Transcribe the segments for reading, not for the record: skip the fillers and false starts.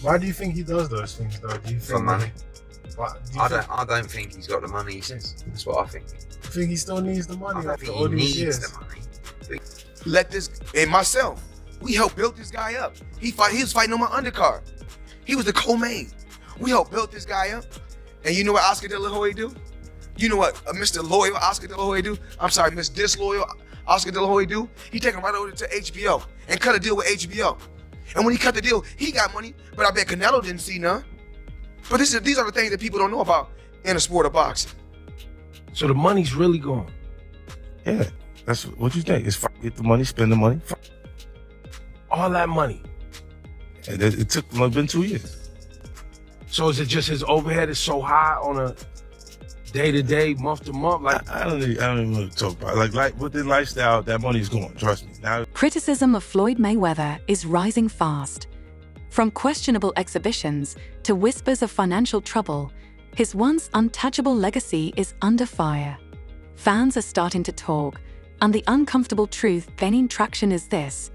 Why do you think he does those things though? Do you For think money. I don't think he's got the money he says. That's what I think. think he still needs the money I don't after think all he these needs years. the money. Let this, and myself, we helped build this guy up. He was fighting on my undercard. He was the co-main. We helped build this guy up. And you know what Oscar De La Hoya do? You know what Mr. Loyal Oscar De La Hoya do? I'm sorry, Mr. Disloyal Oscar De La Hoya do? He take him right over to HBO and cut a deal with HBO. And when he cut the deal, he got money, but I bet Canelo didn't see none. But these are the things that people don't know about in the sport of boxing. So the money's really gone. Yeah, that's what you think. It's get the money, spend the money. All that money. And it took been 2 years. So is it just his overhead is so high on a day-to-day, month-to-month? Like I don't even want to talk about it. Like with the lifestyle, that money's gone. Trust me. Now Criticism of Floyd Mayweather is rising fast. From questionable exhibitions to whispers of financial trouble, his once untouchable legacy is under fire. Fans are starting to talk, and the uncomfortable truth gaining traction is this: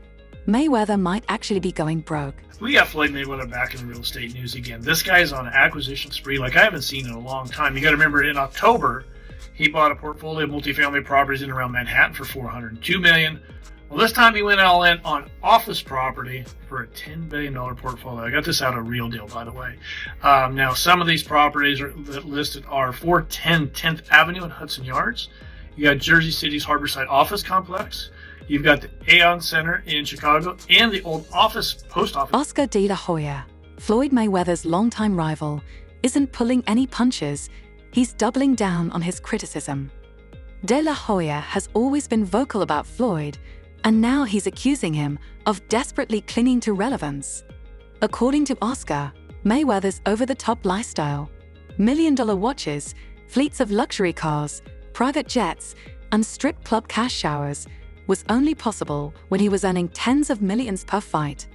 Mayweather might actually be going broke. We got Floyd Mayweather back in the real estate news again. This guy's on an acquisition spree like I haven't seen in a long time. You got to remember, in October, he bought a portfolio of multifamily properties in and around Manhattan for $402 million. Well, this time he went all in on office property for a $10 billion portfolio. I got this out of Real Deal, by the way. Now, some of these properties that listed are 410 10th Avenue and Hudson Yards. You got Jersey City's Harborside Office Complex. You've got the Aon Center in Chicago and the old post office. Oscar De La Hoya, Floyd Mayweather's longtime rival, isn't pulling any punches. He's doubling down on his criticism. De La Hoya has always been vocal about Floyd, and now he's accusing him of desperately clinging to relevance. According to Oscar, Mayweather's over-the-top lifestyle, million-dollar watches, fleets of luxury cars, private jets, and strip club cash showers was only possible when he was earning tens of millions per fight.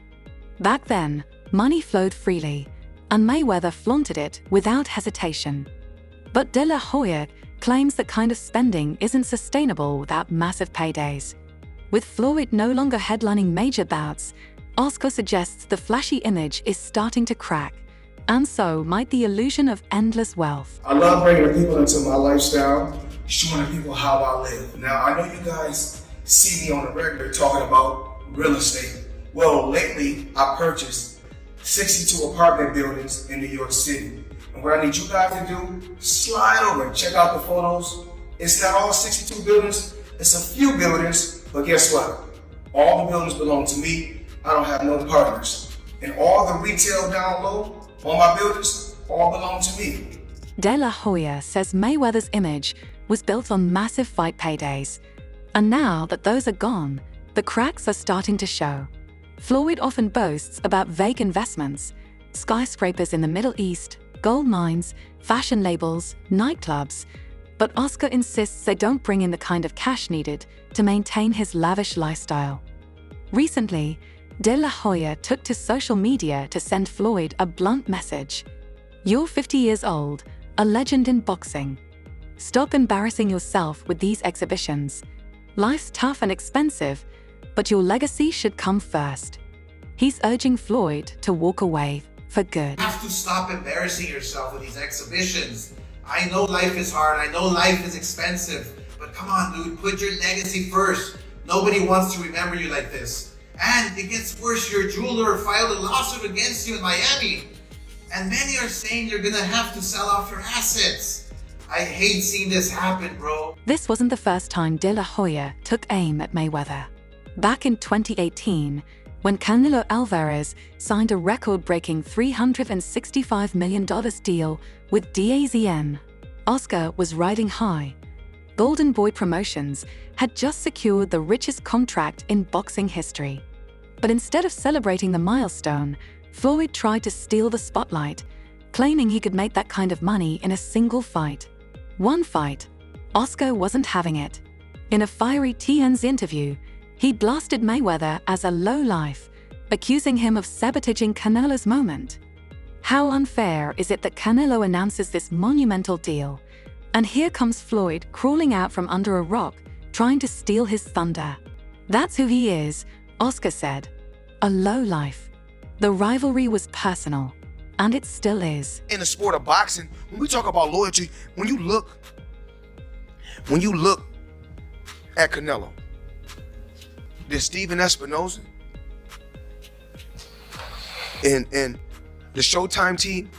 Back then, money flowed freely, and Mayweather flaunted it without hesitation. But De La Hoya claims that kind of spending isn't sustainable without massive paydays. With Floyd no longer headlining major bouts, Oscar suggests the flashy image is starting to crack, and so might the illusion of endless wealth. I love bringing the people into my lifestyle, showing the people how I live. Now, I know you guys see me on the regular talking about real estate. Well, lately, I purchased 62 apartment buildings in New York City. And what I need you guys to do, slide over and check out the photos. It's not all 62 buildings, it's a few buildings. But guess what? All the buildings belong to me. I don't have no partners. And all the retail down low on my buildings all belong to me. De La Hoya says Mayweather's image was built on massive fight paydays. And now that those are gone, the cracks are starting to show. Floyd often boasts about vague investments, skyscrapers in the Middle East, gold mines, fashion labels, nightclubs. But Oscar insists they don't bring in the kind of cash needed to maintain his lavish lifestyle. Recently, De La Hoya took to social media to send Floyd a blunt message. You're 50 years old, a legend in boxing. Stop embarrassing yourself with these exhibitions. Life's tough and expensive, but your legacy should come first. He's urging Floyd to walk away for good. You have to stop embarrassing yourself with these exhibitions. I know life is hard, I know life is expensive, but come on, dude, put your legacy first. Nobody wants to remember you like this. And it gets worse, your jeweler filed a lawsuit against you in Miami. And many are saying you're gonna have to sell off your assets. I hate seeing this happen, bro. This wasn't the first time De La Hoya took aim at Mayweather. Back in 2018, when Canelo Alvarez signed a record-breaking $365 million deal with DAZN, Oscar was riding high. Golden Boy Promotions had just secured the richest contract in boxing history. But instead of celebrating the milestone, Floyd tried to steal the spotlight, claiming he could make that kind of money in a single fight. One fight, Oscar wasn't having it. In a fiery TN's interview, he blasted Mayweather as a lowlife, accusing him of sabotaging Canelo's moment. How unfair is it that Canelo announces this monumental deal, and here comes Floyd crawling out from under a rock, trying to steal his thunder? That's who he is, Oscar said. A lowlife. The rivalry was personal, and it still is. In the sport of boxing, when we talk about loyalty, when you look at Canelo, there's Steven Espinoza, and the Showtime team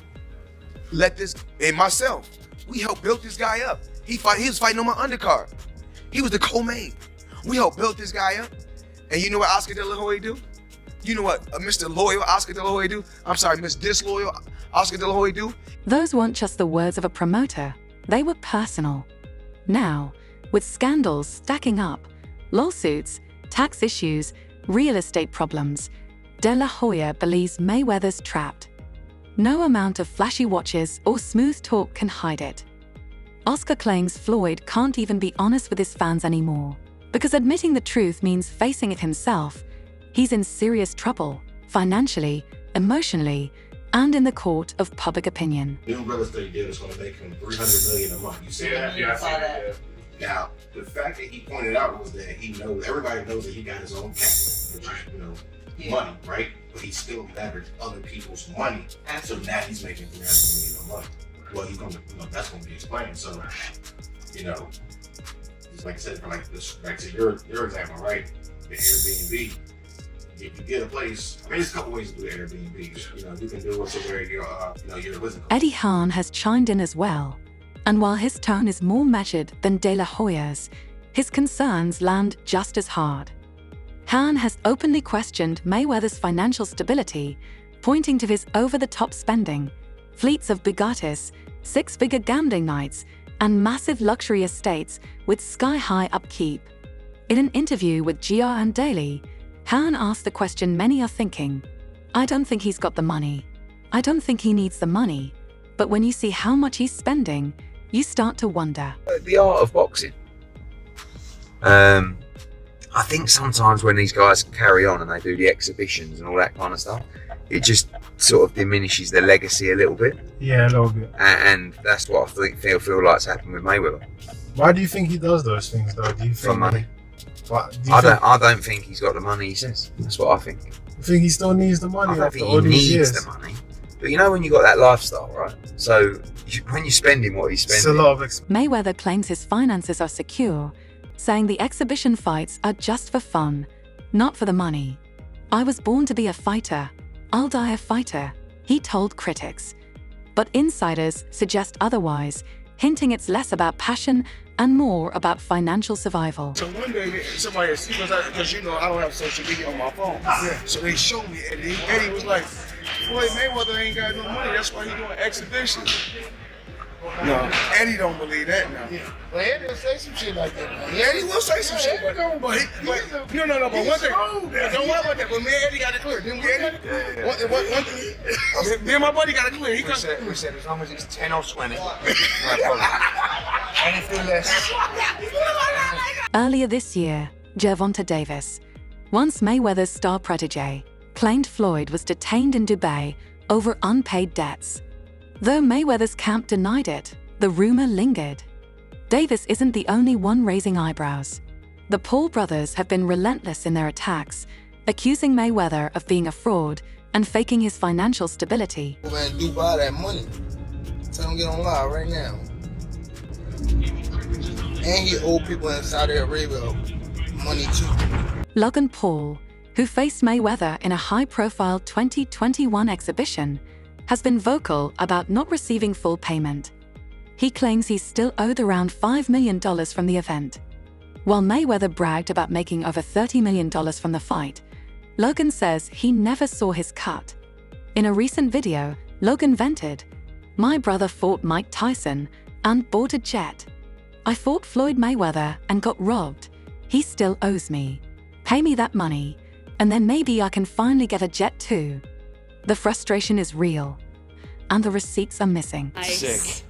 and myself, we helped build this guy up. He was fighting on my undercard. He was the co-main. We helped build this guy up. And you know what Oscar De La Hoya do? You know what Mr. Loyal Oscar De La Hoya do? I'm sorry, Miss Disloyal Oscar De La Hoya do? Those weren't just the words of a promoter, they were personal. Now, with scandals stacking up, lawsuits, tax issues, real estate problems, De La Hoya believes Mayweather's trapped. No amount of flashy watches or smooth talk can hide it. Oscar claims Floyd can't even be honest with his fans anymore, because admitting the truth means facing it himself. He's in serious trouble, financially, emotionally, and in the court of public opinion. New real estate deal is going to make him $300 million a month. You see that? Yeah, I saw that. Now, the fact that he pointed out was that everybody knows that he got his own capital, which is, money, right? But he still leveraged other people's money. So now he's making $300 million a month. Well, he's going to, that's going to be explained. So, just like I said, back to your example, right? The Airbnb. If you get a place, there's a couple ways to do Airbnb. You can do it to where you're living. Eddie Hearn has chimed in as well. And while his tone is more measured than De La Hoya's, his concerns land just as hard. Hearn has openly questioned Mayweather's financial stability, pointing to his over-the-top spending, fleets of Bugattis, six-figure gambling nights, and massive luxury estates with sky-high upkeep. In an interview with GRN Daily, Hearn asked the question many are thinking. I don't think he's got the money. I don't think he needs the money. But when you see how much he's spending, you start to wonder. The art of boxing. I think sometimes when these guys carry on and they do the exhibitions and all that kind of stuff, it just sort of diminishes their legacy a little bit. Yeah, a little bit. And that's what I feel like's happened with Mayweather. Why do you think he does those things, though? Do you think For money. I don't think he's got the money he says. That's what I think. I think he still needs the money I don't after think all he these needs years. the money. But when you got that lifestyle, right? So when you're spending what he's It's spending, a lot of Mayweather claims his finances are secure, saying the exhibition fights are just for fun, not for the money. I was born to be a fighter. I'll die a fighter, he told critics. But insiders suggest otherwise, hinting it's less about passion and more about financial survival. So one day, somebody, because I don't have social media on my phone. Yeah. So they showed me Eddie. Eddie was like, Floyd Mayweather ain't got no money. That's why he doing exhibitions. No, Eddie don't believe that now. Yeah. But Eddie will say some shit like that, man. Yeah, Eddie will say some shit, but no, but one thing. Don't worry about that. But me and Eddie got it clear. Didn't we, Eddie? One thing. Me and my buddy got it clear. we said as long as it's 10 or 20. Anything less. Earlier this year, Gervonta Davis, once Mayweather's star protege, claimed Floyd was detained in Dubai over unpaid debts. Though Mayweather's camp denied it, the rumor lingered. Davis isn't the only one raising eyebrows. The Paul brothers have been relentless in their attacks, accusing Mayweather of being a fraud and faking his financial stability. Man, Dubai that money. Tell him get on live right now. And he owed people in Saudi Arabia money too. Logan Paul, who faced Mayweather in a high-profile 2021 exhibition, has been vocal about not receiving full payment. He claims he's still owed around $5 million from the event. While Mayweather bragged about making over $30 million from the fight, Logan says he never saw his cut. In a recent video, Logan vented, "My brother fought Mike Tyson and bought a jet. I fought Floyd Mayweather and got robbed. He still owes me. Pay me that money, and then maybe I can finally get a jet too." The frustration is real, and the receipts are missing. Sick.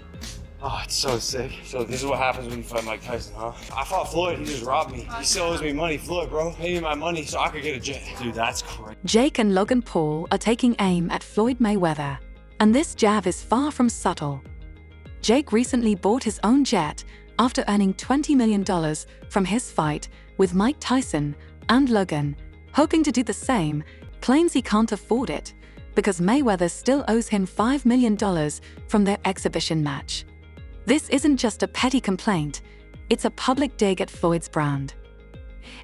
Oh, it's so sick. So this is what happens when you fight Mike Tyson, huh? I fought Floyd, he just robbed me. He still owes me money. Floyd, bro, pay me my money so I could get a jet. Dude, that's crazy. Jake and Logan Paul are taking aim at Floyd Mayweather, and this jab is far from subtle. Jake recently bought his own jet after earning $20 million from his fight with Mike Tyson, and Logan, hoping to do the same, claims he can't afford it, because Mayweather still owes him $5 million from their exhibition match. This isn't just a petty complaint, it's a public dig at Floyd's brand.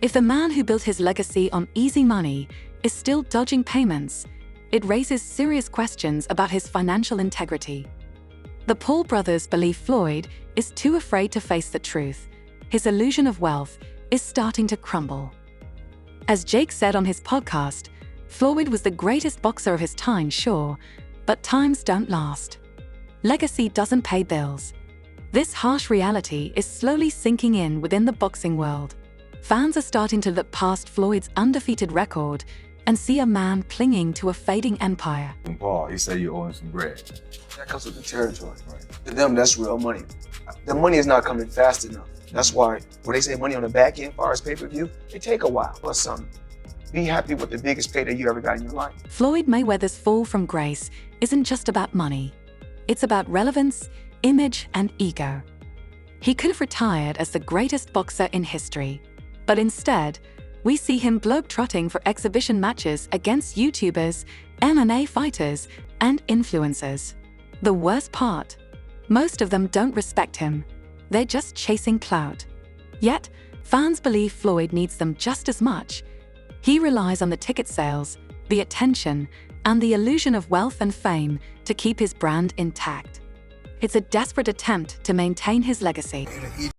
If the man who built his legacy on easy money is still dodging payments, it raises serious questions about his financial integrity. The Paul brothers believe Floyd is too afraid to face the truth. His illusion of wealth is starting to crumble. As Jake said on his podcast, Floyd was the greatest boxer of his time, sure, but times don't last. Legacy doesn't pay bills. This harsh reality is slowly sinking in within the boxing world. Fans are starting to look past Floyd's undefeated record and see a man clinging to a fading empire. Paul, he said you owe him some bread. That comes with the territory. Right. To them, that's real money. The money is not coming fast enough. That's why when they say money on the back end, as far as pay-per-view, it take a while. But be happy with the biggest payday you ever got in your life. Floyd Mayweather's fall from grace isn't just about money. It's about relevance, image, and ego. He could have retired as the greatest boxer in history, but instead, we see him globe-trotting for exhibition matches against YouTubers, MMA fighters, and influencers. The worst part, most of them don't respect him. They're just chasing clout. Yet, fans believe Floyd needs them just as much. He relies on the ticket sales, the attention, and the illusion of wealth and fame to keep his brand intact. It's a desperate attempt to maintain his legacy. He